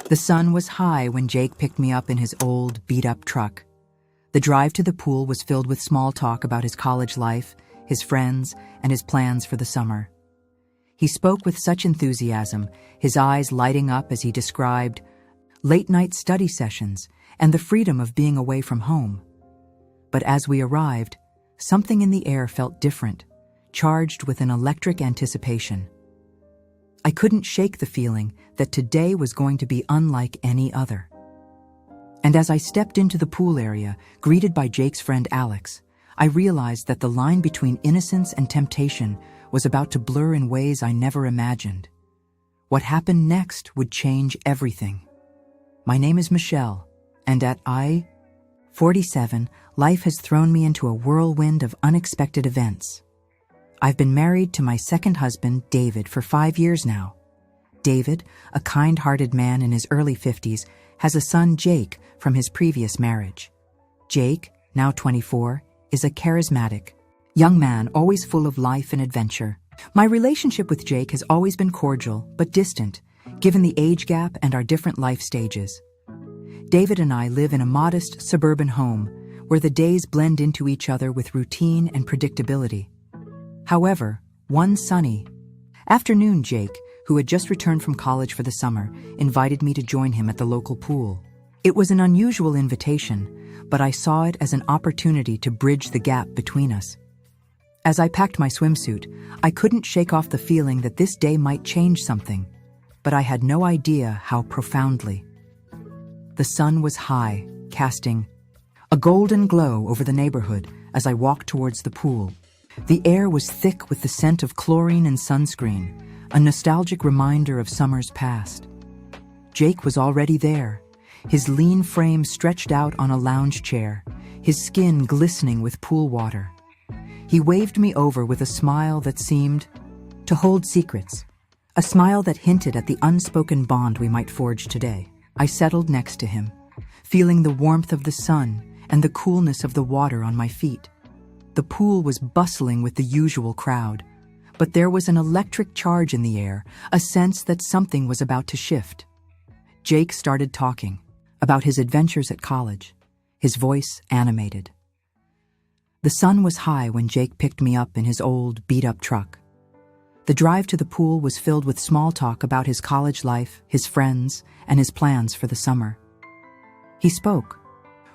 The sun was high when Jake picked me up in his old, beat-up truck. The drive to the pool was filled with small talk about his college life, his friends, and his plans for the summer. He spoke with such enthusiasm, his eyes lighting up as he described late-night study sessions and the freedom of being away from home. But as we arrived, something in the air felt different, charged with an electric anticipation. I couldn't shake the feeling that today was going to be unlike any other. And as I stepped into the pool area, greeted by Jake's friend Alex, I realized that the line between innocence and temptation was about to blur in ways I never imagined. What happened next would change everything. My name is Michelle, and at 47, life has thrown me into a whirlwind of unexpected events. I've been married to my second husband, David, for 5 years now. David, a kind-hearted man in his early 50s, has a son, Jake, from his previous marriage. Jake, now 24, is a charismatic young man always full of life and adventure. My relationship with Jake has always been cordial but distant, given the age gap and our different life stages. David and I live in a modest suburban home where the days blend into each other with routine and predictability. However, one sunny afternoon, Jake, who had just returned from college for the summer, invited me to join him at the local pool. It was an unusual invitation, but I saw it as an opportunity to bridge the gap between us. As I packed my swimsuit, I couldn't shake off the feeling that this day might change something, but I had no idea how profoundly. The sun was high, casting a golden glow over the neighborhood as I walked towards the pool. The air was thick with the scent of chlorine and sunscreen, a nostalgic reminder of summers past. Jake was already there, his lean frame stretched out on a lounge chair, his skin glistening with pool water. He waved me over with a smile that seemed to hold secrets, a smile that hinted at the unspoken bond we might forge today. I settled next to him, feeling the warmth of the sun and the coolness of the water on my feet. The pool was bustling with the usual crowd, but there was an electric charge in the air, a sense that something was about to shift. Jake started talking about his adventures at college, his voice animated. The sun was high when Jake picked me up in his old, beat-up truck. The drive to the pool was filled with small talk about his college life, his friends, and his plans for the summer. He spoke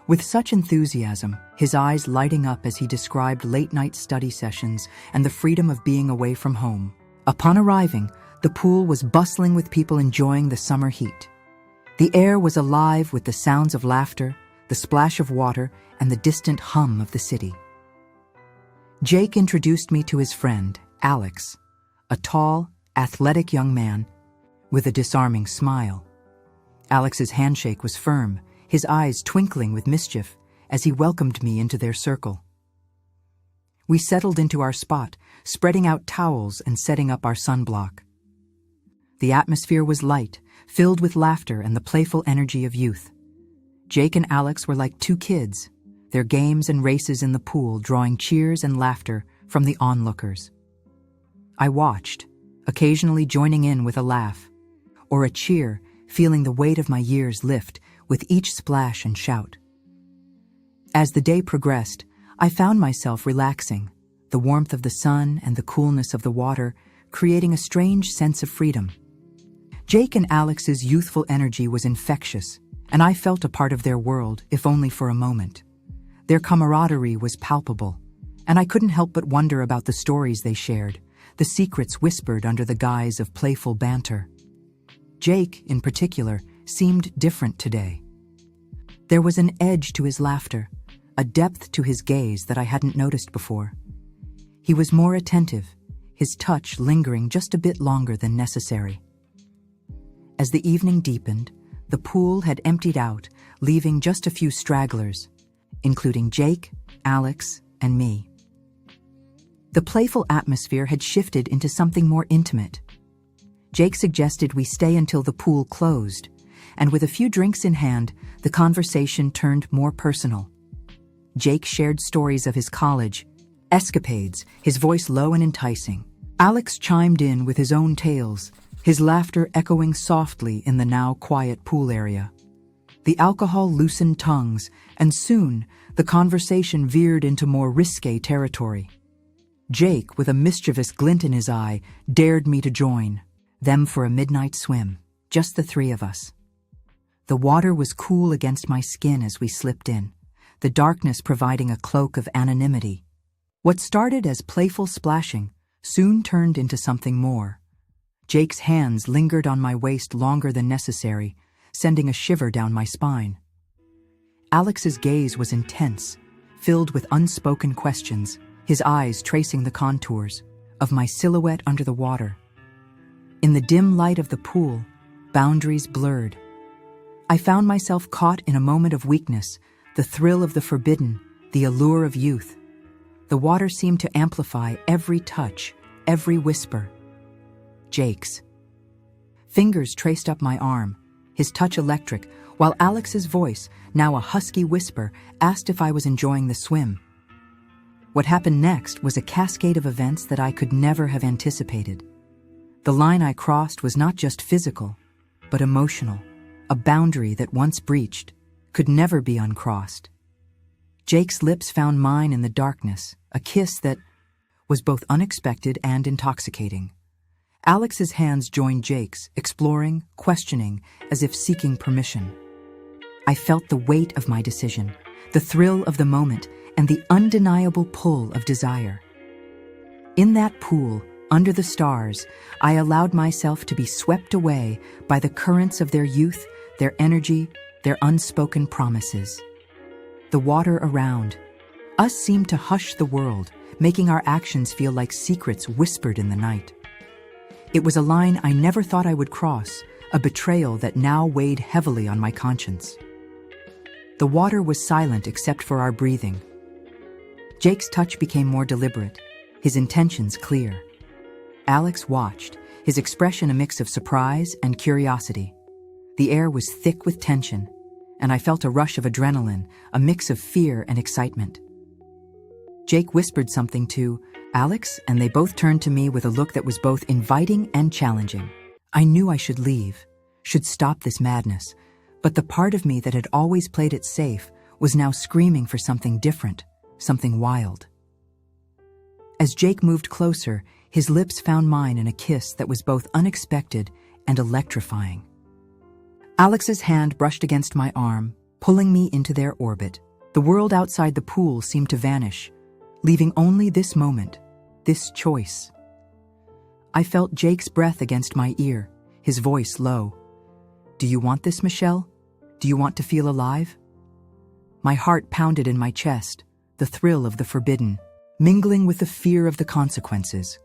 with such enthusiasm, his eyes lighting up as he described late-night study sessions and the freedom of being away from home. Upon arriving, the pool was bustling with people enjoying the summer heat. The air was alive with the sounds of laughter, the splash of water, and the distant hum of the city. Jake introduced me to his friend, Alex, a tall, athletic young man with a disarming smile. Alex's handshake was firm, his eyes twinkling with mischief as he welcomed me into their circle. We settled into our spot, spreading out towels and setting up our sunblock. The atmosphere was light, filled with laughter and the playful energy of youth. Jake and Alex were like two kids, their games and races in the pool drawing cheers and laughter from the onlookers. I watched, occasionally joining in with a laugh, or a cheer, feeling the weight of my years lift with each splash and shout. As the day progressed, I found myself relaxing, the warmth of the sun and the coolness of the water creating a strange sense of freedom. Jake and Alex's youthful energy was infectious, and I felt a part of their world, if only for a moment. Their camaraderie was palpable, and I couldn't help but wonder about the stories they shared, the secrets whispered under the guise of playful banter. Jake, in particular, seemed different today. There was an edge to his laughter, a depth to his gaze that I hadn't noticed before. He was more attentive, his touch lingering just a bit longer than necessary. As the evening deepened, the pool had emptied out, leaving just a few stragglers, including Jake, Alex, and me. The playful atmosphere had shifted into something more intimate. Jake suggested we stay until the pool closed, and with a few drinks in hand, the conversation turned more personal. Jake shared stories of his college escapades, his voice low and enticing. Alex chimed in with his own tales, his laughter echoing softly in the now quiet pool area. The alcohol loosened tongues, and soon the conversation veered into more risque territory. Jake, with a mischievous glint in his eye, dared me to join them for a midnight swim, just the three of us. The water was cool against my skin as we slipped in, the darkness providing a cloak of anonymity. What started as playful splashing soon turned into something more. Jake's hands lingered on my waist longer than necessary, sending a shiver down my spine. Alex's gaze was intense, filled with unspoken questions, his eyes tracing the contours of my silhouette under the water. In the dim light of the pool, boundaries blurred. I found myself caught in a moment of weakness, the thrill of the forbidden, the allure of youth. The water seemed to amplify every touch, every whisper. Jake's fingers traced up my arm, his touch electric, while Alex's voice, now a husky whisper, asked if I was enjoying the swim. What happened next was a cascade of events that I could never have anticipated. The line I crossed was not just physical, but emotional, a boundary that once breached could never be uncrossed. Jake's lips found mine in the darkness, a kiss that was both unexpected and intoxicating. Alex's hands joined Jake's, exploring, questioning, as if seeking permission. I felt the weight of my decision, the thrill of the moment, and the undeniable pull of desire. In that pool, under the stars, I allowed myself to be swept away by the currents of their youth, their energy, their unspoken promises. The water around us seemed to hush the world, making our actions feel like secrets whispered in the night. It was a line I never thought I would cross, a betrayal that now weighed heavily on my conscience. The water was silent except for our breathing. Jake's touch became more deliberate, his intentions clear. Alex watched, his expression a mix of surprise and curiosity. The air was thick with tension, and I felt a rush of adrenaline, a mix of fear and excitement. Jake whispered something to Alex, and they both turned to me with a look that was both inviting and challenging. I knew I should leave, should stop this madness, but the part of me that had always played it safe was now screaming for something different, something wild. As Jake moved closer, his lips found mine in a kiss that was both unexpected and electrifying. Alex's hand brushed against my arm, pulling me into their orbit. The world outside the pool seemed to vanish, leaving only this moment, this choice. I felt Jake's breath against my ear, his voice low. "Do you want this, Michelle? Do you want to feel alive?" My heart pounded in my chest, the thrill of the forbidden, mingling with the fear of the consequences.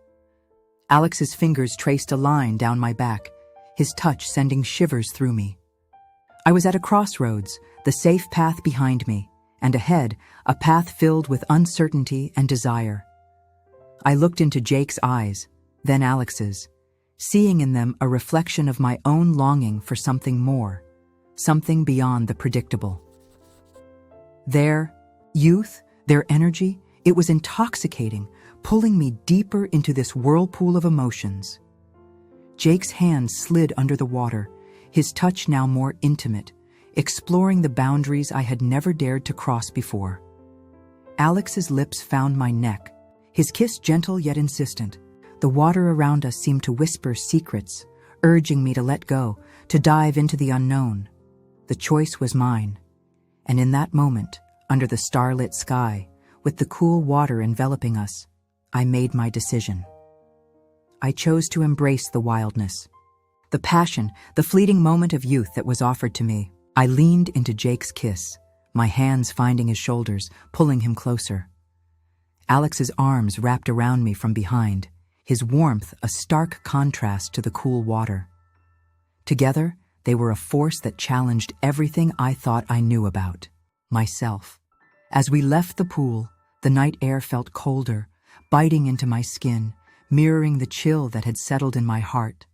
Alex's fingers traced a line down my back, his touch sending shivers through me. I was at a crossroads, the safe path behind me, and ahead, a path filled with uncertainty and desire. I looked into Jake's eyes, then Alex's, seeing in them a reflection of my own longing for something more, something beyond the predictable. Their youth, their energy, it was intoxicating, pulling me deeper into this whirlpool of emotions. Jake's hand slid under the water, his touch now more intimate, exploring the boundaries I had never dared to cross before. Alex's lips found my neck, his kiss gentle yet insistent. The water around us seemed to whisper secrets, urging me to let go, to dive into the unknown. The choice was mine, and in that moment, under the starlit sky, with the cool water enveloping us, I made my decision. I chose to embrace the wildness, the passion, the fleeting moment of youth that was offered to me. I leaned into Jake's kiss, my hands finding his shoulders, pulling him closer. Alex's arms wrapped around me from behind, his warmth a stark contrast to the cool water. Together, they were a force that challenged everything I thought I knew about myself. As we left the pool, the night air felt colder, biting into my skin, mirroring the chill that had settled in my heart.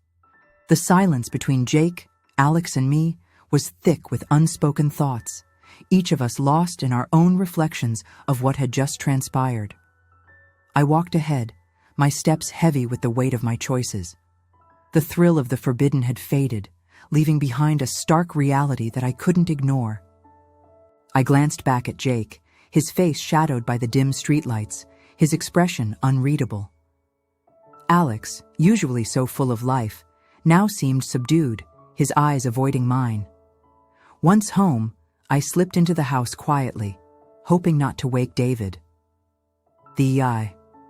The silence between Jake, Alex, and me was thick with unspoken thoughts, each of us lost in our own reflections of what had just transpired. I walked ahead, my steps heavy with the weight of my choices. The thrill of the forbidden had faded, leaving behind a stark reality that I couldn't ignore. I glanced back at Jake, his face shadowed by the dim streetlights, his expression unreadable. Alex, usually so full of life, now seemed subdued, his eyes avoiding mine. Once home, I slipped into the house quietly, hoping not to wake David. The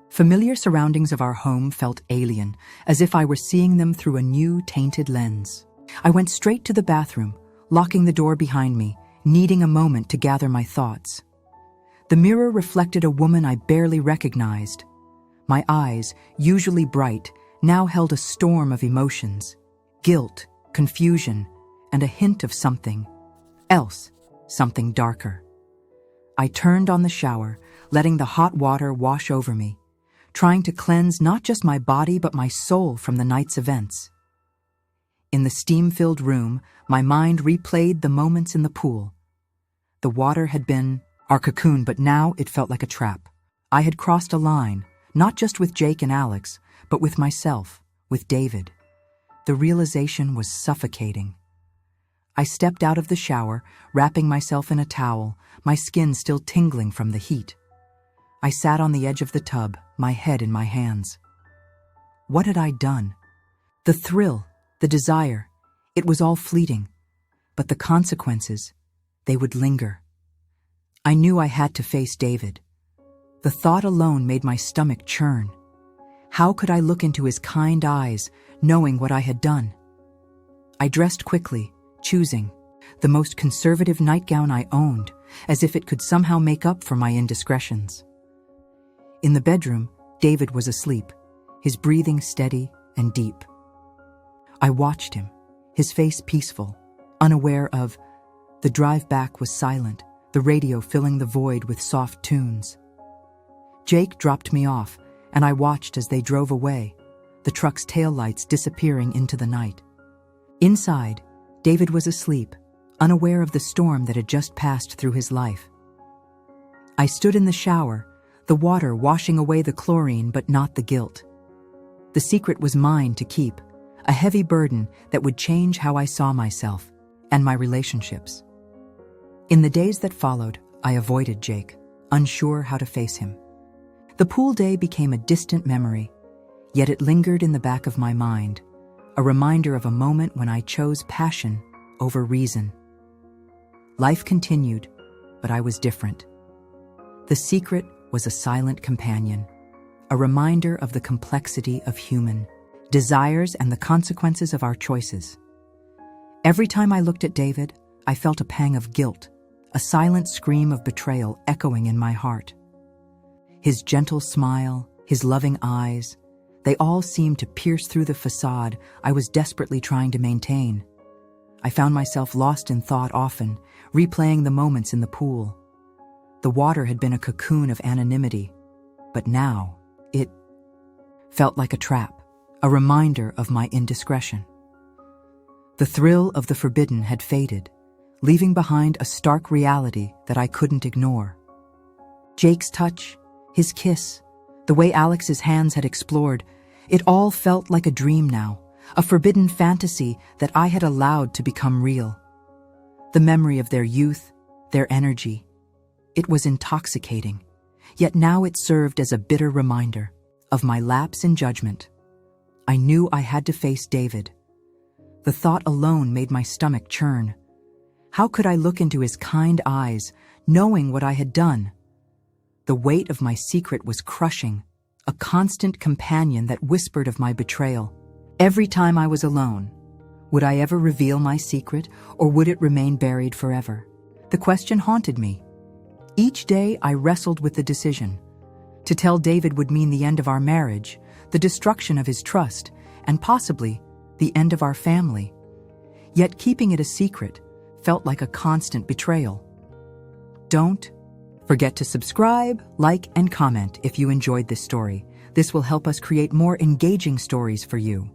familiar surroundings of our home felt alien, as if I were seeing them through a new, tainted lens. I went straight to the bathroom, locking the door behind me, needing a moment to gather my thoughts. The mirror reflected a woman I barely recognized. My eyes, usually bright, now held a storm of emotions: guilt, confusion, and a hint of something else, something darker. I turned on the shower, letting the hot water wash over me, trying to cleanse not just my body but my soul from the night's events. In the steam-filled room, my mind replayed the moments in the pool. The water had been our cocoon, but now it felt like a trap. I had crossed a line, not just with Jake and Alex, but with myself, with David. The realization was suffocating. I stepped out of the shower, wrapping myself in a towel, my skin still tingling from the heat. I sat on the edge of the tub, my head in my hands. What had I done? The thrill, the desire, it was all fleeting. But the consequences, they would linger. I knew I had to face David. The thought alone made my stomach churn. How could I look into his kind eyes, knowing what I had done? I dressed quickly, choosing the most conservative nightgown I owned, as if it could somehow make up for my indiscretions. In the bedroom, David was asleep, his breathing steady and deep. I watched him, his face peaceful, unaware of. The drive back was silent, the radio filling the void with soft tunes. Jake dropped me off, and I watched as they drove away, the truck's taillights disappearing into the night. Inside, David was asleep, unaware of the storm that had just passed through his life. I stood in the shower, the water washing away the chlorine but not the guilt. The secret was mine to keep, a heavy burden that would change how I saw myself and my relationships. In the days that followed, I avoided Jake, unsure how to face him. The pool day became a distant memory, yet it lingered in the back of my mind, a reminder of a moment when I chose passion over reason. Life continued, but I was different. The secret was a silent companion, a reminder of the complexity of human desires and the consequences of our choices. Every time I looked at David, I felt a pang of guilt, a silent scream of betrayal echoing in my heart. His gentle smile, his loving eyes, they all seemed to pierce through the facade I was desperately trying to maintain. I found myself lost in thought often, replaying the moments in the pool. The water had been a cocoon of anonymity, but now it felt like a trap, a reminder of my indiscretion. The thrill of the forbidden had faded, leaving behind a stark reality that I couldn't ignore. Jake's touch, his kiss, the way Alex's hands had explored, it all felt like a dream now, a forbidden fantasy that I had allowed to become real. The memory of their youth, their energy, it was intoxicating, yet now it served as a bitter reminder of my lapse in judgment. I knew I had to face David. The thought alone made my stomach churn. How could I look into his kind eyes, knowing what I had done? The weight of my secret was crushing, a constant companion that whispered of my betrayal. Every time I was alone, would I ever reveal my secret, or would it remain buried forever? The question haunted me. Each day I wrestled with the decision. To tell David would mean the end of our marriage, the destruction of his trust, and possibly the end of our family. Yet keeping it a secret felt like a constant betrayal. Don't forget to subscribe, like, and comment if you enjoyed this story. This will help us create more engaging stories for you.